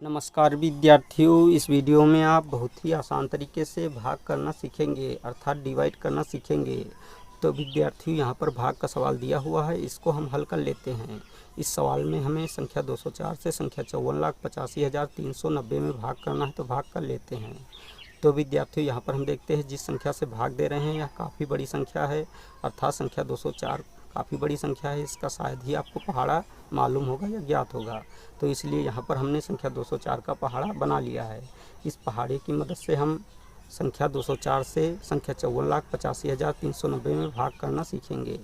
नमस्कार विद्यार्थियों, इस वीडियो में आप बहुत ही आसान तरीके से भाग करना सीखेंगे, अर्थात डिवाइड करना सीखेंगे। तो विद्यार्थियों, यहाँ पर भाग का सवाल दिया हुआ है, इसको हम हल कर लेते हैं। इस सवाल में हमें संख्या 204 से संख्या 54,85,390 में भाग करना है, तो भाग कर लेते हैं। तो विद्यार्थियों, यहाँ पर हम देखते हैं जिस संख्या से भाग दे रहे हैं यह काफ़ी बड़ी संख्या है, अर्थात संख्या 204 काफ़ी बड़ी संख्या है। इसका शायद ही आपको पहाड़ा मालूम होगा या ज्ञात होगा, तो इसलिए यहाँ पर हमने संख्या 204 का पहाड़ा बना लिया है। इस पहाड़े की मदद से हम संख्या 204 से संख्या 54,85,390 में भाग करना सीखेंगे।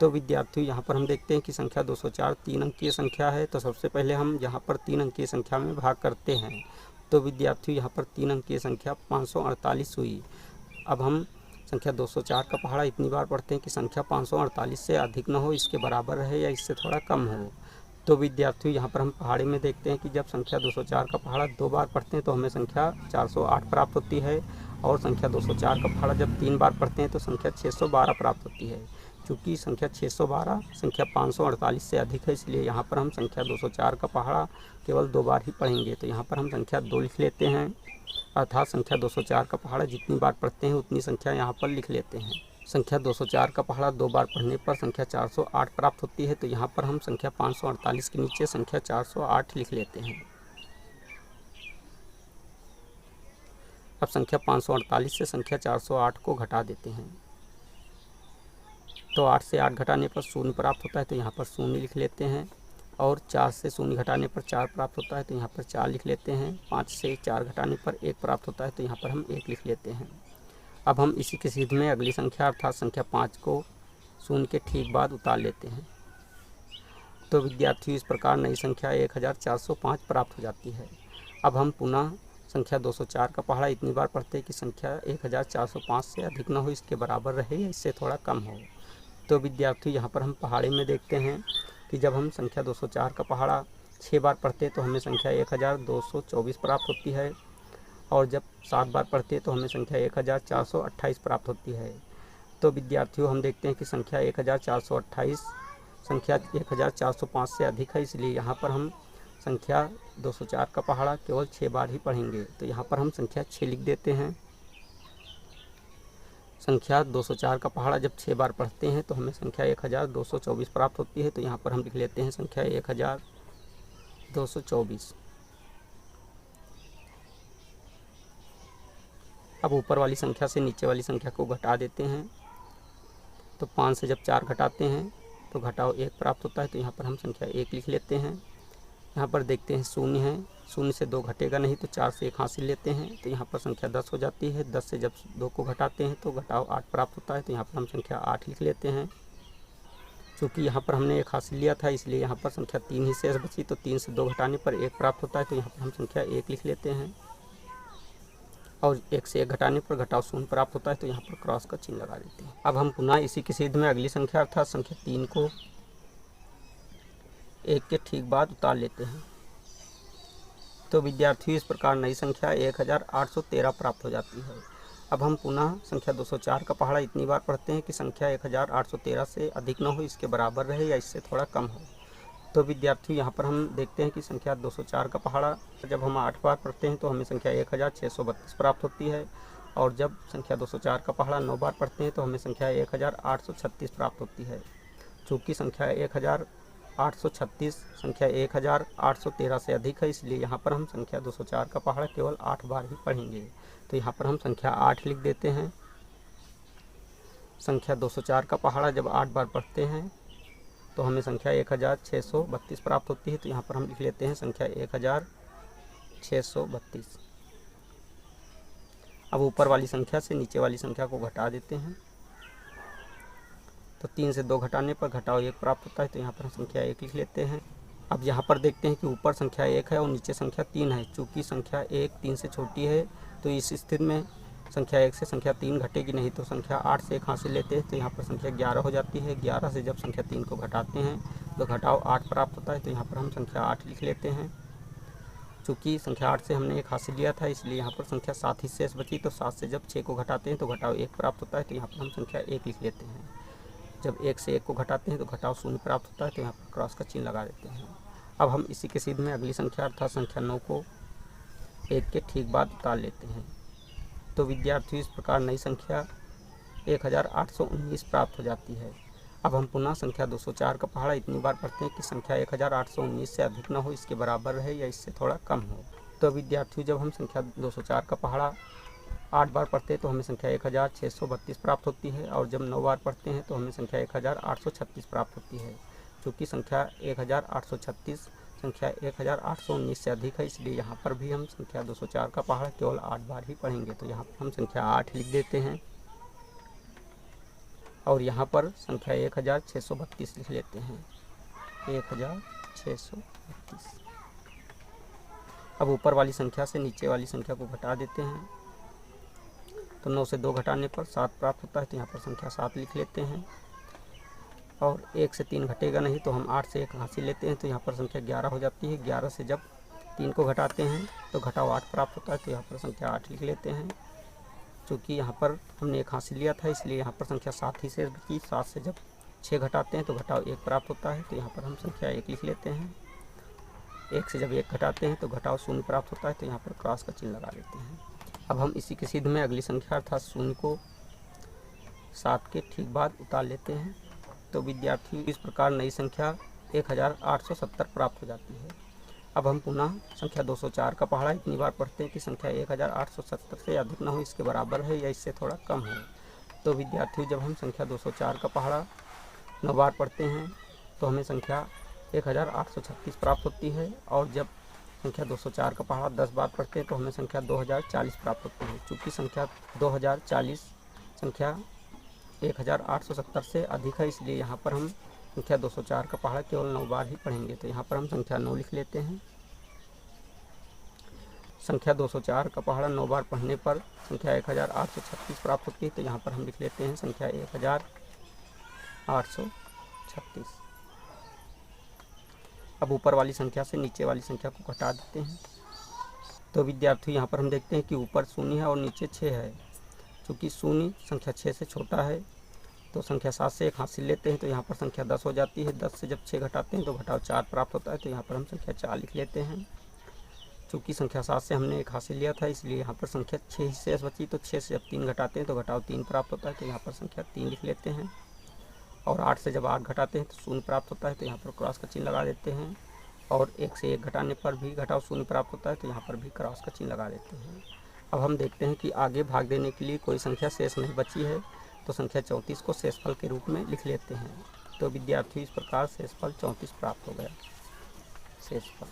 तो विद्यार्थियों, यहाँ पर हम देखते हैं कि संख्या 204 तीन अंकीय संख्या है, तो सबसे पहले हम यहाँ पर तीन अंकीय संख्या में भाग करते हैं। तो विद्यार्थियों, यहाँ पर तीन अंकीय संख्या 548 हुई। अब हम संख्या 204 का पहाड़ा इतनी बार पढ़ते हैं कि संख्या 548 से अधिक न हो, इसके बराबर रहे या इससे थोड़ा कम हो। तो विद्यार्थियों, यहाँ पर हम पहाड़े में देखते हैं कि जब संख्या 204 का पहाड़ा दो बार पढ़ते हैं तो हमें संख्या 408 प्राप्त होती है, और संख्या 204 का पहाड़ा जब तीन बार पढ़ते हैं तो संख्या 612 प्राप्त होती है। चूँकि संख्या 612 संख्या 548 से अधिक है, इसलिए यहाँ पर हम संख्या 204 का पहाड़ा केवल दो बार ही पढ़ेंगे। तो यहाँ पर हम संख्या 2 लिख लेते हैं, अर्थात संख्या 204 का पहाड़ा जितनी बार पढ़ते हैं उतनी संख्या यहाँ पर लिख लेते हैं। संख्या 204 का पहाड़ा दो बार पढ़ने पर संख्या 408 प्राप्त होती है, तो यहाँ पर हम संख्या 548 के नीचे संख्या 408 लिख लेते हैं। अब संख्या 548 से संख्या 408 को घटा देते हैं, तो 8 से 8 घटाने पर 0 प्राप्त होता है, तो यहाँ पर 0 लिख लेते हैं। और 4 से 0 घटाने पर 4 प्राप्त होता है, तो यहाँ पर 4 लिख लेते हैं। 5 से 4 घटाने पर 1 प्राप्त होता है, तो यहाँ पर हम 1 लिख लेते हैं। अब हम इसी के सीध में अगली संख्या अर्थात संख्या 5 को 0 के ठीक बाद उतार लेते हैं। तो विद्यार्थियों, इस प्रकार नई संख्या 1405 प्राप्त हो जाती है। अब हम पुनः संख्या 204 का पहाड़ा इतनी बार पढ़ते हैं कि संख्या 1405 से अधिक न हो, इसके बराबर रहे या इससे थोड़ा कम हो। तो विद्यार्थियों, यहाँ पर हम पहाड़े में देखते हैं कि जब हम संख्या 204 का पहाड़ा 6 बार पढ़ते हैं तो हमें संख्या 1224 प्राप्त होती है, और जब 7 बार पढ़ते हैं तो हमें संख्या 1428 प्राप्त होती है। तो विद्यार्थियों, हम देखते हैं कि संख्या 1428 संख्या 1405 से अधिक है, इसलिए यहाँ पर हम संख्या 204 का पहाड़ा केवल 6 बार ही पढ़ेंगे। तो यहाँ पर हम संख्या 6 लिख देते हैं। संख्या 204 का पहाड़ा जब 6 बार पढ़ते हैं तो हमें संख्या 1224 प्राप्त होती है, तो यहाँ पर हम लिख लेते हैं संख्या 1224। अब ऊपर वाली संख्या से नीचे वाली संख्या को घटा देते हैं, तो 5 से जब 4 घटाते हैं तो घटाव 1 प्राप्त होता है, तो यहाँ पर हम संख्या 1 लिख लेते हैं। यहाँ पर देखते हैं 0 है, 0 से 2 घटेगा नहीं, तो 4 से 1 हासिल लेते हैं, तो यहाँ पर संख्या 10 हो जाती है। 10 से जब 2 को घटाते हैं तो घटाव 8 प्राप्त होता है, तो यहाँ पर हम संख्या 8 लिख लेते हैं। चूँकि यहाँ पर हमने 1 हासिल लिया था, इसलिए यहाँ पर संख्या 3 ही शेष बची, तो 3 से 2 घटाने पर 1 प्राप्त होता है, तो यहाँ पर हम संख्या 1 लिख लेते हैं। और 1 से 1 घटाने पर घटाव 0 प्राप्त होता है, तो यहाँ पर क्रॉस का चिन्ह लगा देते हैं। अब हम पुनः इसी के सीध में अगली संख्या अर्थात संख्या 3 को 1 के ठीक बाद उतार लेते हैं। तो विद्यार्थियों, इस प्रकार नई संख्या 1813 प्राप्त हो जाती है। अब हम पुनः संख्या 204 का पहाड़ा इतनी बार पढ़ते हैं कि संख्या 1813 से अधिक न हो, इसके बराबर रहे या इससे थोड़ा कम हो। तो विद्यार्थियों, यहाँ पर हम देखते हैं कि संख्या 204 का पहाड़ा जब हम 8 बार पढ़ते हैं तो हमें संख्या 1632 प्राप्त होती है, और जब संख्या 204 का पहाड़ा 9 बार पढ़ते हैं तो हमें संख्या 1836 प्राप्त होती है। चूँकि संख्या 1836 संख्या 1813 से अधिक है, इसलिए यहाँ पर हम संख्या 204 का पहाड़ा केवल 8 बार ही पढ़ेंगे। तो यहाँ पर हम संख्या 8 लिख देते हैं। संख्या 204 का पहाड़ा जब 8 बार पढ़ते हैं तो हमें संख्या 1632 प्राप्त होती है, तो यहाँ पर हम लिख लेते हैं संख्या 1632। अब ऊपर वाली संख्या से नीचे वाली संख्या को घटा देते हैं, तो 3 से 2 घटाने पर घटाव 1 प्राप्त होता है, तो यहाँ पर हम संख्या 1 लिख लेते हैं। अब यहाँ पर देखते हैं कि ऊपर संख्या 1 है और नीचे संख्या 3 है। चूँकि संख्या 1 3 से छोटी है, तो इस स्थिति में संख्या 1 से संख्या 3 घटेगी नहीं, तो संख्या 8 से 1 हासिल लेते हैं, तो यहाँ पर संख्या 11 हो जाती है। 11 से जब संख्या 3 को घटाते हैं तो घटाव 8 प्राप्त होता है, तो यहाँ पर हम संख्या 8 लिख लेते हैं। चूँकि संख्या 8 से हमने 1 हासिल लिया था, इसलिए यहाँ पर संख्या 7 ही शेष बची, तो 7 से जब 6 को घटाते हैं तो घटाव 1 प्राप्त होता है, तो यहाँ पर हम संख्या 1 लिख लेते हैं। जब 1 से 1 को घटाते हैं तो घटाव 0 प्राप्त होता है, तो यहाँ पर क्रॉस का चिन्ह लगा देते हैं। अब हम इसी के सीध में अगली संख्या अर्थात संख्या 9 को 1 के ठीक बाद उतार लेते हैं। तो विद्यार्थियों इस प्रकार नई संख्या 1819 प्राप्त हो जाती है। अब हम पुनः संख्या 204 का पहाड़ा इतनी बार पढ़ते हैं कि संख्या 1819 से अधिक न हो, इसके बराबर रहे या इससे थोड़ा कम हो। तो विद्यार्थियों जब हम संख्या 204 का पहाड़ा 8 बार पढ़ते हैं तो हमें संख्या 1632 प्राप्त होती है, और जब 9 बार पढ़ते हैं तो हमें संख्या 1836 प्राप्त होती है। चूँकि संख्या 1836 संख्या 1819 से अधिक है, इसलिए यहाँ पर भी हम संख्या 204 का पहाड़ा केवल 8 बार ही पढ़ेंगे। तो यहाँ पर हम संख्या 8 लिख देते हैं और यहाँ पर संख्या 1632 लिख लेते हैं, 1632। अब ऊपर वाली संख्या से नीचे वाली संख्या को घटा देते हैं, तो 9 से 2 घटाने पर 7 प्राप्त होता है। तो यहाँ पर संख्या 7 लिख लेते हैं, और 1 से 3 घटेगा नहीं तो हम 8 से 1 हासिल लेते हैं, तो यहाँ पर संख्या 11 हो जाती है। 11 से जब 3 को घटाते हैं तो घटाव 8 प्राप्त होता है, तो यहाँ पर संख्या 8 लिख लेते हैं। चूँकि यहाँ पर हमने 1 हासिल लिया था, इसलिए यहाँ पर संख्या 7 ही शेष बची। 7 से जब 6 घटाते हैं तो घटाव 1 प्राप्त होता है, तो यहाँ पर हम संख्या 1 लिख लेते हैं। 1 से जब 1 घटाते हैं तो घटाव 0 प्राप्त होता है, तो यहाँ पर क्रॉस का चिन्ह लगा देते हैं। अब हम इसी के सीध में अगली संख्या अर्थात 0 को 7 के ठीक बाद उतार लेते हैं। तो विद्यार्थियों इस प्रकार नई संख्या 1870 प्राप्त हो जाती है। अब हम पुनः संख्या 204 का पहाड़ा इतनी बार पढ़ते हैं कि संख्या 1870 से अधिक न हो, इसके बराबर है या इससे थोड़ा कम हो। तो विद्यार्थियों जब हम संख्या 204 का पहाड़ा 9 बार पढ़ते हैं तो हमें संख्या 1836 प्राप्त होती है, और जब संख्या 204 का पहाड़ा 10 बार पढ़ते हैं तो हमें संख्या 2040 प्राप्त होती है। चूँकि संख्या 2040 संख्या 1870 से अधिक है, इसलिए यहाँ पर हम संख्या 204 का पहाड़ा केवल 9 बार ही पढ़ेंगे। तो यहाँ पर हम संख्या 9 लिख लेते हैं। संख्या 204 का पहाड़ा 9 बार पढ़ने पर संख्या 1836 प्राप्त होती है, तो यहाँ पर हम लिख लेते हैं संख्या 1836। अब ऊपर वाली संख्या से नीचे वाली संख्या को घटा देते हैं। तो विद्यार्थी यहाँ पर हम देखते हैं कि ऊपर 0 है और नीचे 6 है। चूँकि 0 संख्या 6 से छोटा है तो संख्या 7 से 1 हासिल लेते हैं, तो यहाँ पर संख्या 10 हो जाती है। 10 से जब 6 घटाते हैं तो घटाव 4 प्राप्त होता है, तो यहाँ पर हम संख्या 4 लिख लेते हैं। चूँकि संख्या 7 से हमने 1 हासिल लिया था, इसलिए यहाँ पर संख्या 6 ही शेष बची। तो 6 से जब 3 घटाते हैं तो घटाव 3 प्राप्त होता है, तो यहाँ पर संख्या 3 लिख लेते हैं। और 8 से जब 8 घटाते हैं तो 0 प्राप्त होता है, तो यहाँ पर क्रॉस का चिन्ह लगा देते हैं। और 1 से 1 घटाने पर भी घटाव 0 प्राप्त होता है, तो यहाँ पर भी क्रॉस का चिन्ह लगा देते हैं। अब हम देखते हैं कि आगे भाग देने के लिए कोई संख्या शेष नहीं बची है, तो संख्या 34 को शेषफल के रूप में लिख लेते हैं। तो विद्यार्थियों इस प्रकार शेषफल 34 प्राप्त हो गया। शेषफल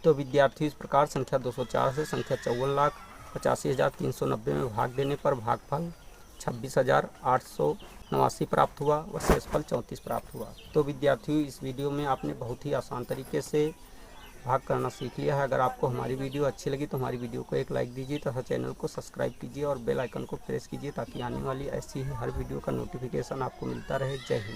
तो विद्यार्थियों इस प्रकार संख्या 204 से संख्या 54,85,390 में भाग देने पर भागफल 26,889 प्राप्त हुआ व शेषफल 34 प्राप्त हुआ। तो विद्यार्थियों इस वीडियो में आपने बहुत ही आसान तरीके से भाग करना सीख लिया है। अगर आपको हमारी वीडियो अच्छी लगी तो हमारी वीडियो को एक लाइक दीजिए तथा चैनल को सब्सक्राइब कीजिए और बेल आइकन को प्रेस कीजिए, ताकि आने वाली ऐसी ही हर वीडियो का नोटिफिकेशन आपको मिलता रहे। जय हिंद।